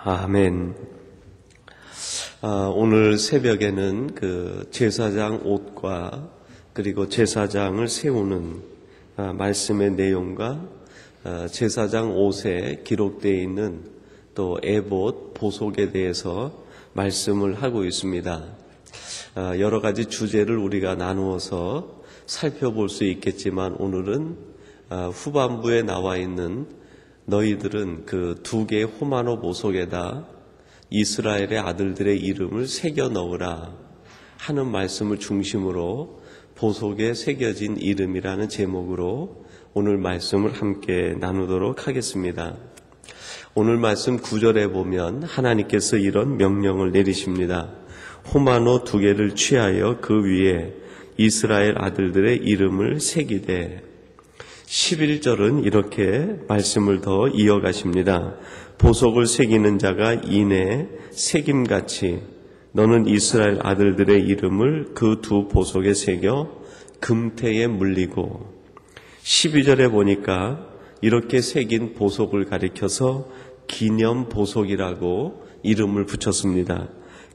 아멘. 오늘 새벽에는 그 제사장 옷과 그리고 제사장을 세우는 말씀의 내용과 제사장 옷에 기록되어 있는 또 에봇 보석에 대해서 말씀을 하고 있습니다. 여러 가지 주제를 우리가 나누어서 살펴볼 수 있겠지만 오늘은 후반부에 나와 있는 너희들은 그 두 개의 호마노 보석에다 이스라엘의 아들들의 이름을 새겨 넣으라 하는 말씀을 중심으로 보석에 새겨진 이름이라는 제목으로 오늘 말씀을 함께 나누도록 하겠습니다. 오늘 말씀 9절에 보면 하나님께서 이런 명령을 내리십니다. 호마노 두 개를 취하여 그 위에 이스라엘 아들들의 이름을 새기되 11절은 이렇게 말씀을 더 이어가십니다. 보석을 새기는 자가 이내 새김같이 너는 이스라엘 아들들의 이름을 그 두 보석에 새겨 금태에 물리고 12절에 보니까 이렇게 새긴 보석을 가리켜서 기념 보석이라고 이름을 붙였습니다.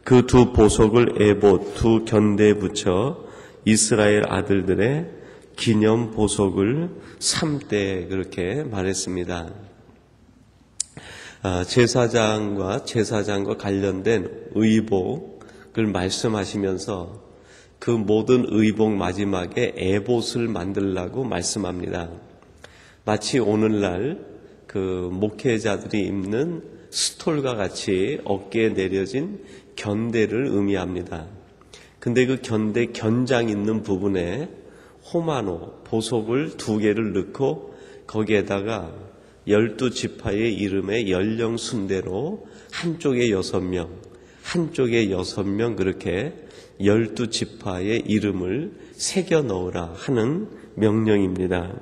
그 두 보석을 에봇 두 견대에 붙여 이스라엘 아들들의 기념 보석을 삼되 그렇게 말했습니다. 제사장과 관련된 의복을 말씀하시면서 그 모든 의복 마지막에 에봇을 만들라고 말씀합니다. 마치 오늘날 그 목회자들이 입는 스톨과 같이 어깨에 내려진 견대를 의미합니다. 근데 그 견대 견장 있는 부분에 호마노 보석을 두 개를 넣고 거기에다가 12지파의 이름의 연령 순대로 한쪽에 6명, 한쪽에 6명 그렇게 12지파의 이름을 새겨 넣으라 하는 명령입니다.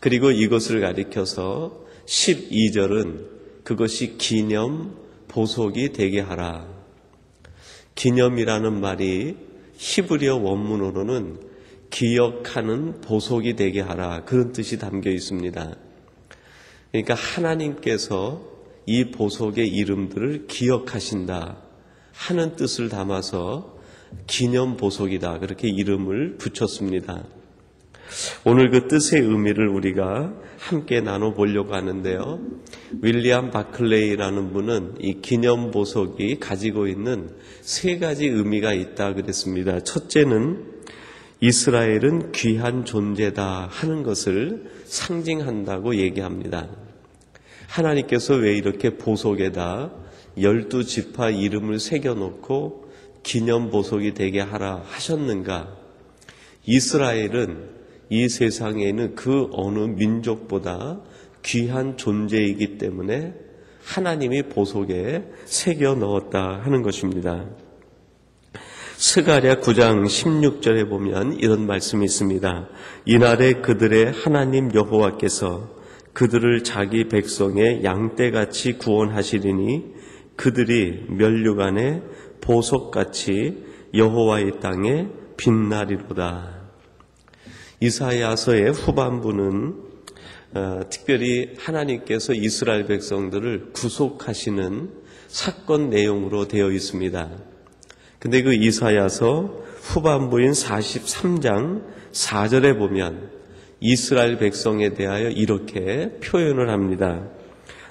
그리고 이것을 가리켜서 12절은 그것이 기념 보석이 되게 하라. 기념이라는 말이 히브리어 원문으로는 기억하는 보석이 되게 하라 그런 뜻이 담겨 있습니다. 그러니까 하나님께서 이 보석의 이름들을 기억하신다 하는 뜻을 담아서 기념 보석이다 그렇게 이름을 붙였습니다. 오늘 그 뜻의 의미를 우리가 함께 나눠보려고 하는데요. 윌리엄 바클레이라는 분은 이 기념 보석이 가지고 있는 세 가지 의미가 있다 그랬습니다. 첫째는 이스라엘은 귀한 존재다 하는 것을 상징한다고 얘기합니다. 하나님께서 왜 이렇게 보석에다 12지파 이름을 새겨놓고 기념 보석이 되게 하라 하셨는가? 이스라엘은 이 세상에 있는 그 어느 민족보다 귀한 존재이기 때문에 하나님이 보석에 새겨 넣었다 하는 것입니다. 스가랴 9장 16절에 보면 이런 말씀이 있습니다. 이날에 그들의 하나님 여호와께서 그들을 자기 백성의 양떼같이 구원하시리니 그들이 면류관의 보석같이 여호와의 땅에 빛나리로다. 이사야서의 후반부는 특별히 하나님께서 이스라엘 백성들을 구속하시는 사건 내용으로 되어 있습니다. 근데 그 이사야서 후반부인 43장 4절에 보면 이스라엘 백성에 대하여 이렇게 표현을 합니다.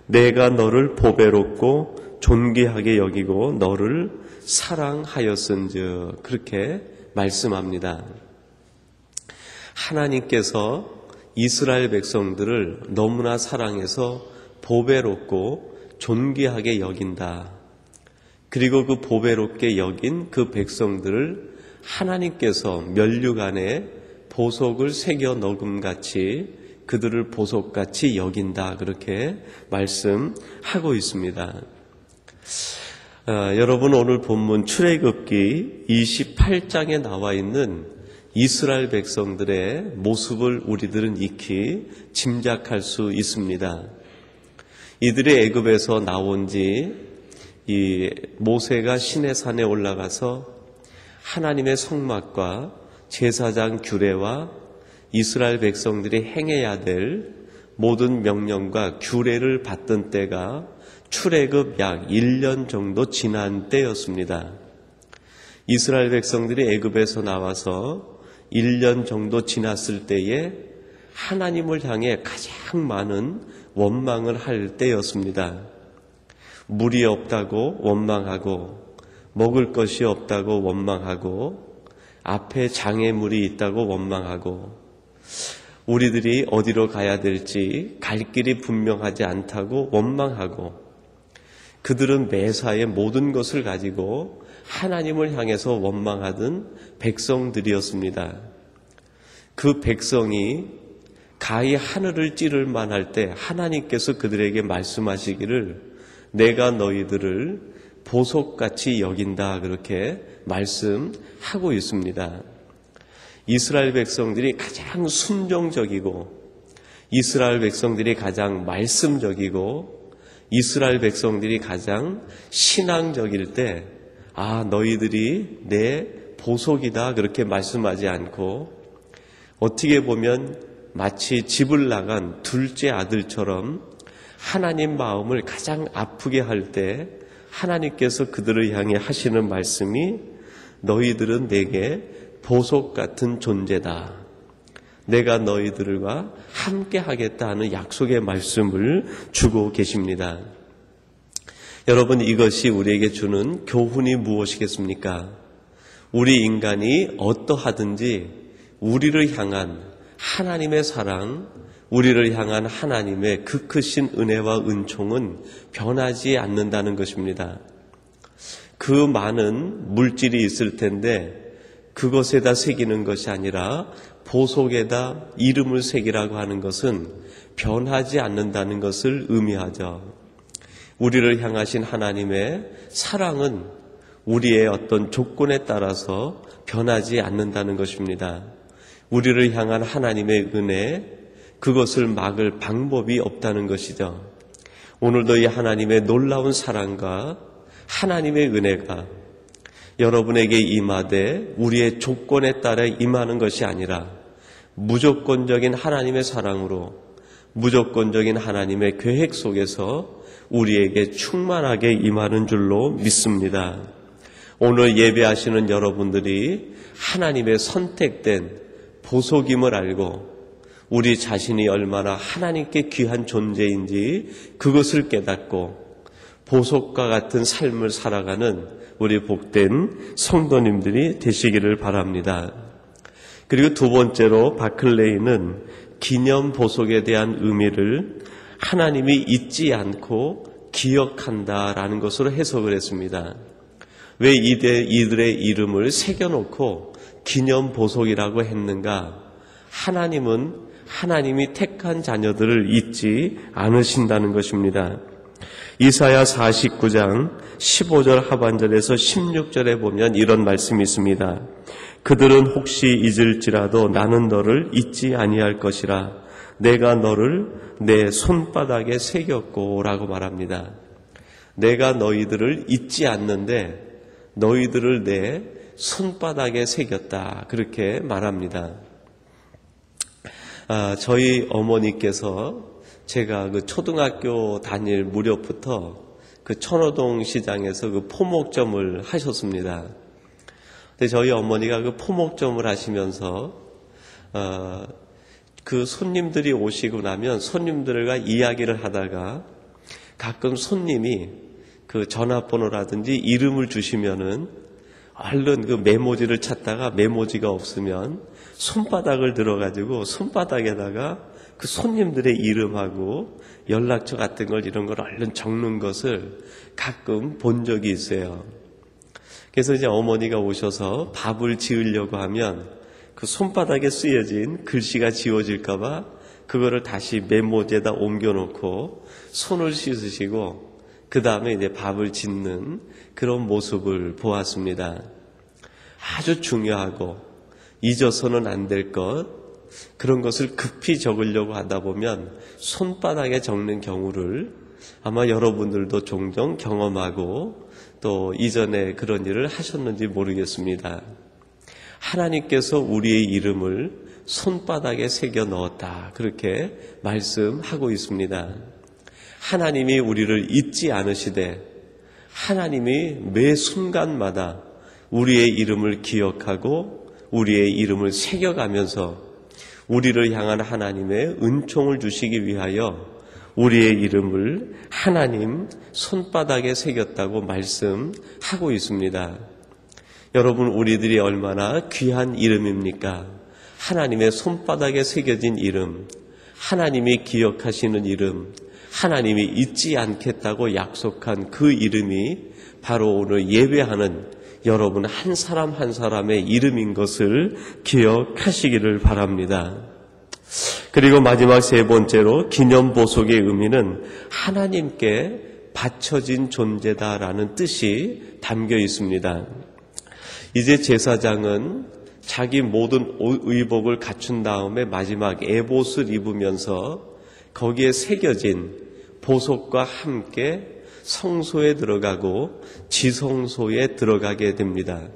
내가 너를 보배롭고 존귀하게 여기고 너를 사랑하였은즉 그렇게 말씀합니다. 하나님께서 이스라엘 백성들을 너무나 사랑해서 보배롭고 존귀하게 여긴다. 그리고 그 보배롭게 여긴 그 백성들을 하나님께서 면류관에 보석을 새겨 넣음같이 그들을 보석같이 여긴다 그렇게 말씀하고 있습니다. 여러분 오늘 본문 출애굽기 28장에 나와 있는 이스라엘 백성들의 모습을 우리들은 익히 짐작할 수 있습니다. 이들이 애굽에서 나온 지 이 모세가 시내산에 올라가서 하나님의 성막과 제사장 규례와 이스라엘 백성들이 행해야 될 모든 명령과 규례를 받던 때가 출애굽 약 1년 정도 지난 때였습니다. 이스라엘 백성들이 애굽에서 나와서 1년 정도 지났을 때에 하나님을 향해 가장 많은 원망을 할 때였습니다. 물이 없다고 원망하고, 먹을 것이 없다고 원망하고, 앞에 장애물이 있다고 원망하고, 우리들이 어디로 가야 될지 갈 길이 분명하지 않다고 원망하고, 그들은 매사에 모든 것을 가지고 하나님을 향해서 원망하던 백성들이었습니다. 그 백성이 가히 하늘을 찌를 만할 때 하나님께서 그들에게 말씀하시기를 내가 너희들을 보석같이 여긴다, 그렇게 말씀하고 있습니다. 이스라엘 백성들이 가장 순종적이고, 이스라엘 백성들이 가장 말씀적이고, 이스라엘 백성들이 가장 신앙적일 때, 너희들이 내 보석이다, 그렇게 말씀하지 않고, 어떻게 보면 마치 집을 나간 둘째 아들처럼 하나님 마음을 가장 아프게 할 때 하나님께서 그들을 향해 하시는 말씀이 너희들은 내게 보석 같은 존재다. 내가 너희들과 함께 하겠다 하는 약속의 말씀을 주고 계십니다. 여러분, 이것이 우리에게 주는 교훈이 무엇이겠습니까? 우리 인간이 어떠하든지 우리를 향한 하나님의 사랑, 우리를 향한 하나님의 그 크신 은혜와 은총은 변하지 않는다는 것입니다. 그 많은 물질이 있을 텐데 그것에다 새기는 것이 아니라 보석에다 이름을 새기라고 하는 것은 변하지 않는다는 것을 의미하죠. 우리를 향하신 하나님의 사랑은 우리의 어떤 조건에 따라서 변하지 않는다는 것입니다. 우리를 향한 하나님의 은혜, 그것을 막을 방법이 없다는 것이죠. 오늘도 이 하나님의 놀라운 사랑과 하나님의 은혜가 여러분에게 임하되 우리의 조건에 따라 임하는 것이 아니라 무조건적인 하나님의 사랑으로, 무조건적인 하나님의 계획 속에서 우리에게 충만하게 임하는 줄로 믿습니다. 오늘 예배하시는 여러분들이 하나님의 선택된 보석임을 알고 우리 자신이 얼마나 하나님께 귀한 존재인지 그것을 깨닫고 보석과 같은 삶을 살아가는 우리 복된 성도님들이 되시기를 바랍니다. 그리고 두 번째로 바클레이는 기념 보석에 대한 의미를 하나님이 잊지 않고 기억한다라는 것으로 해석을 했습니다. 왜 이들의 이름을 새겨놓고 기념 보석이라고 했는가? 하나님은 하나님이 택한 자녀들을 잊지 않으신다는 것입니다. 이사야 49장 15절 하반절에서 16절에 보면 이런 말씀이 있습니다. 그들은 혹시 잊을지라도 나는 너를 잊지 아니할 것이라 내가 너를 내 손바닥에 새겼고 라고 말합니다. 내가 너희들을 잊지 않는데 너희들을 내 손바닥에 새겼다, 그렇게 말합니다. 저희 어머니께서 제가 그 초등학교 다닐 무렵부터 그 천호동 시장에서 그 포목점을 하셨습니다. 근데 저희 어머니가 그 포목점을 하시면서 그 손님들이 오시고 나면 손님들과 이야기를 하다가 가끔 손님이 그 전화번호라든지 이름을 주시면은 얼른 그 메모지를 찾다가 메모지가 없으면 손바닥을 들어가지고 손바닥에다가 그 손님들의 이름하고 연락처 같은 걸, 이런 걸 얼른 적는 것을 가끔 본 적이 있어요. 그래서 이제 어머니가 오셔서 밥을 지으려고 하면 그 손바닥에 쓰여진 글씨가 지워질까봐 그거를 다시 메모지에다 옮겨놓고 손을 씻으시고 그 다음에 이제 밥을 짓는 그런 모습을 보았습니다. 아주 중요하고 잊어서는 안 될 것, 그런 것을 급히 적으려고 하다 보면 손바닥에 적는 경우를 아마 여러분들도 종종 경험하고 또 이전에 그런 일을 하셨는지 모르겠습니다. 하나님께서 우리의 이름을 손바닥에 새겨 넣었다. 그렇게 말씀하고 있습니다. 하나님이 우리를 잊지 않으시되 하나님이 매 순간마다 우리의 이름을 기억하고 우리의 이름을 새겨가면서 우리를 향한 하나님의 은총을 주시기 위하여 우리의 이름을 하나님 손바닥에 새겼다고 말씀하고 있습니다. 여러분, 우리들이 얼마나 귀한 이름입니까? 하나님의 손바닥에 새겨진 이름, 하나님이 기억하시는 이름, 하나님이 잊지 않겠다고 약속한 그 이름이 바로 오늘 예배하는 여러분 한 사람 한 사람의 이름인 것을 기억하시기를 바랍니다. 그리고 마지막 세 번째로 기념보석의 의미는 하나님께 바쳐진 존재다라는 뜻이 담겨 있습니다. 이제 제사장은 자기 모든 의복을 갖춘 다음에 마지막 에봇을 입으면서 거기에 새겨진 보석과 함께 성소에 들어가고 지성소에 들어가게 됩니다.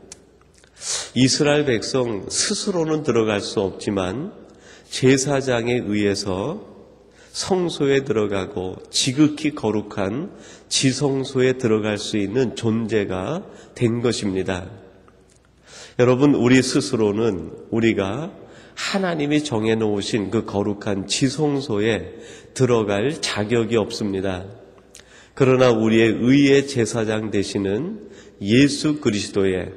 이스라엘 백성 스스로는 들어갈 수 없지만 제사장에 의해서 성소에 들어가고 지극히 거룩한 지성소에 들어갈 수 있는 존재가 된 것입니다. 여러분, 우리 스스로는 우리가 하나님이 정해놓으신 그 거룩한 지성소에 들어갈 자격이 없습니다. 그러나 우리의 의의 제사장 되시는 예수 그리스도의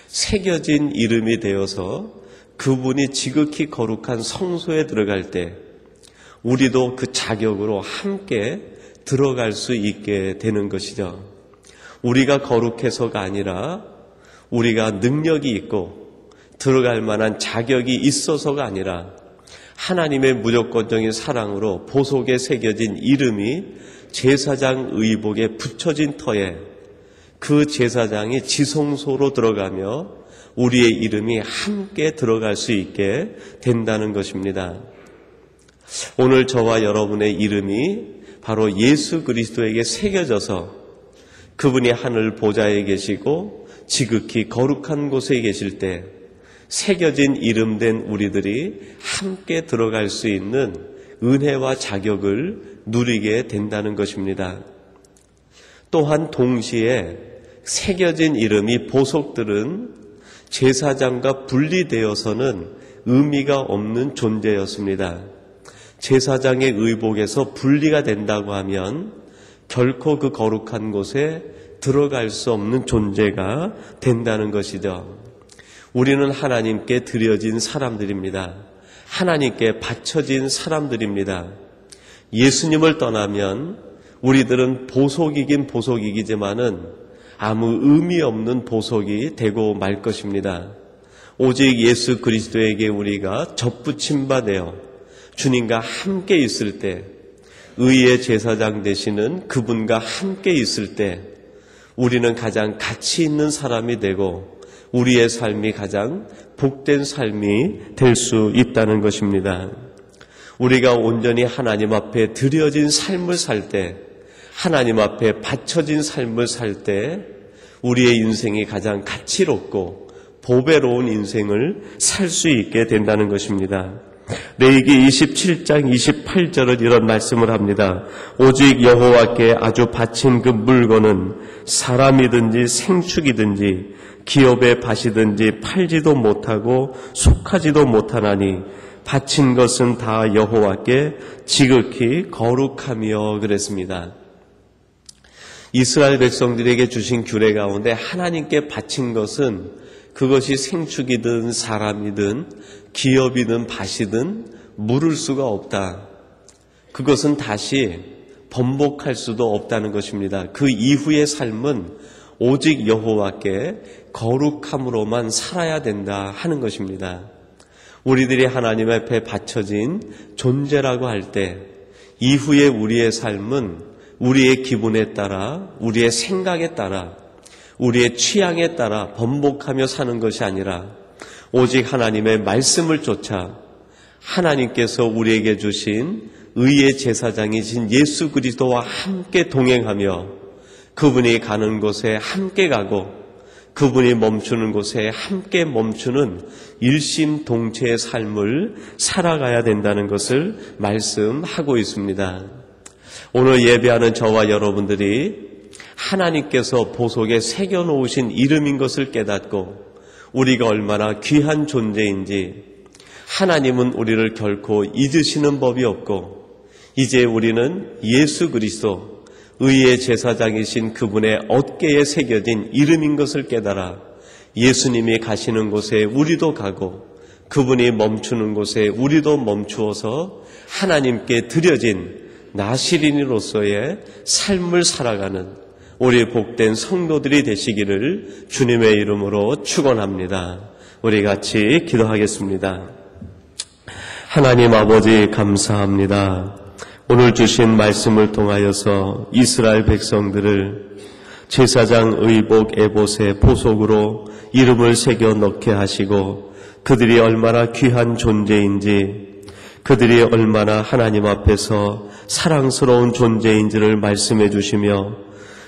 새겨진 이름이 되어서 그분이 지극히 거룩한 성소에 들어갈 때 우리도 그 자격으로 함께 들어갈 수 있게 되는 것이죠. 우리가 거룩해서가 아니라 우리가 능력이 있고 들어갈 만한 자격이 있어서가 아니라 하나님의 무조건적인 사랑으로 보석에 새겨진 이름이 제사장 의복에 붙여진 터에 그 제사장이 지성소로 들어가며 우리의 이름이 함께 들어갈 수 있게 된다는 것입니다. 오늘 저와 여러분의 이름이 바로 예수 그리스도에게 새겨져서 그분이 하늘 보좌에 계시고 지극히 거룩한 곳에 계실 때 새겨진 이름된 우리들이 함께 들어갈 수 있는 은혜와 자격을 누리게 된다는 것입니다. 또한 동시에 새겨진 이름이 보석들은 제사장과 분리되어서는 의미가 없는 존재였습니다. 제사장의 의복에서 분리가 된다고 하면 결코 그 거룩한 곳에 들어갈 수 없는 존재가 된다는 것이죠. 우리는 하나님께 드려진 사람들입니다. 하나님께 바쳐진 사람들입니다. 예수님을 떠나면 우리들은 보석이긴 보석이지만은 아무 의미 없는 보석이 되고 말 것입니다. 오직 예수 그리스도에게 우리가 접붙임 바 되어 주님과 함께 있을 때, 의의 제사장 되시는 그분과 함께 있을 때 우리는 가장 가치 있는 사람이 되고 우리의 삶이 가장 복된 삶이 될 수 있다는 것입니다. 우리가 온전히 하나님 앞에 드려진 삶을 살 때, 하나님 앞에 바쳐진 삶을 살 때 우리의 인생이 가장 가치롭고 보배로운 인생을 살 수 있게 된다는 것입니다. 레위기 27장 28절은 이런 말씀을 합니다. 오직 여호와께 아주 바친 그 물건은 사람이든지 생축이든지 기업의 밭이든지 팔지도 못하고 속하지도 못하나니 바친 것은 다 여호와께 지극히 거룩하며 그랬습니다. 이스라엘 백성들에게 주신 규례 가운데 하나님께 바친 것은 그것이 생축이든 사람이든 기업이든 밭이든 물을 수가 없다. 그것은 다시 번복할 수도 없다는 것입니다. 그 이후의 삶은 오직 여호와께 거룩함으로만 살아야 된다 하는 것입니다. 우리들이 하나님 앞에 바쳐진 존재라고 할 때 이후에 우리의 삶은 우리의 기분에 따라, 우리의 생각에 따라, 우리의 취향에 따라 번복하며 사는 것이 아니라 오직 하나님의 말씀을 쫓아 하나님께서 우리에게 주신 의의 제사장이신 예수 그리스도와 함께 동행하며 그분이 가는 곳에 함께 가고 그분이 멈추는 곳에 함께 멈추는 일심동체의 삶을 살아가야 된다는 것을 말씀하고 있습니다. 오늘 예배하는 저와 여러분들이 하나님께서 보석에 새겨놓으신 이름인 것을 깨닫고 우리가 얼마나 귀한 존재인지, 하나님은 우리를 결코 잊으시는 법이 없고 이제 우리는 예수 그리스도 의의 제사장이신 그분의 어깨에 새겨진 이름인 것을 깨달아 예수님이 가시는 곳에 우리도 가고 그분이 멈추는 곳에 우리도 멈추어서 하나님께 드려진 나시린으로서의 삶을 살아가는 우리 복된 성도들이 되시기를 주님의 이름으로 축원합니다. 우리 같이 기도하겠습니다. 하나님 아버지 감사합니다. 오늘 주신 말씀을 통하여서 이스라엘 백성들을 제사장 의복 에봇의 보석으로 이름을 새겨 넣게 하시고 그들이 얼마나 귀한 존재인지, 그들이 얼마나 하나님 앞에서 사랑스러운 존재인지를 말씀해 주시며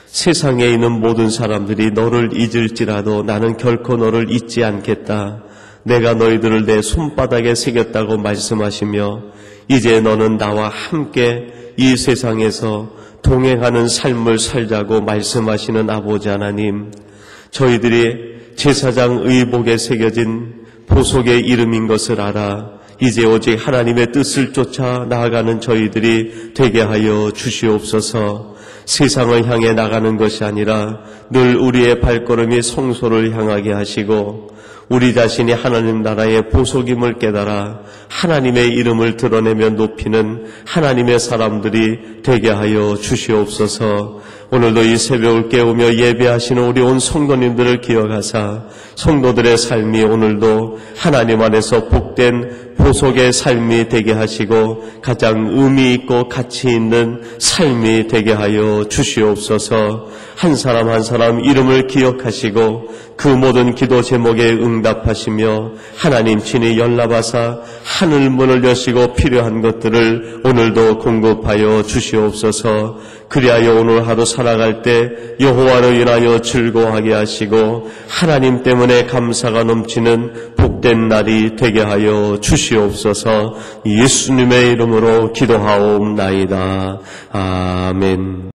세상에 있는 모든 사람들이 너를 잊을지라도 나는 결코 너를 잊지 않겠다. 내가 너희들을 내 손바닥에 새겼다고 말씀하시며 이제 너는 나와 함께 이 세상에서 동행하는 삶을 살자고 말씀하시는 아버지 하나님, 저희들이 제사장 의복에 새겨진 보석의 이름인 것을 알아 이제 오직 하나님의 뜻을 쫓아 나아가는 저희들이 되게 하여 주시옵소서. 세상을 향해 나가는 것이 아니라 늘 우리의 발걸음이 성소를 향하게 하시고 우리 자신이 하나님 나라의 보석임을 깨달아 하나님의 이름을 드러내며 높이는 하나님의 사람들이 되게 하여 주시옵소서. 오늘도 이 새벽을 깨우며 예배하시는 우리 온 성도님들을 기억하사 성도들의 삶이 오늘도 하나님 안에서 복된 보석의 삶이 되게 하시고 가장 의미 있고 가치 있는 삶이 되게 하여 주시옵소서. 한 사람 한 사람 이름을 기억하시고 그 모든 기도 제목에 응답하시며 하나님 친히 연락하사 하늘 문을 여시고 필요한 것들을 오늘도 공급하여 주시옵소서. 그리하여 오늘 하루 살아갈 때 여호와로 인하여 즐거워하게 하시고 하나님 때문에 감사가 넘치는 복된 날이 되게 하여 주시옵소서. 예수님의 이름으로 기도하옵나이다. 아멘.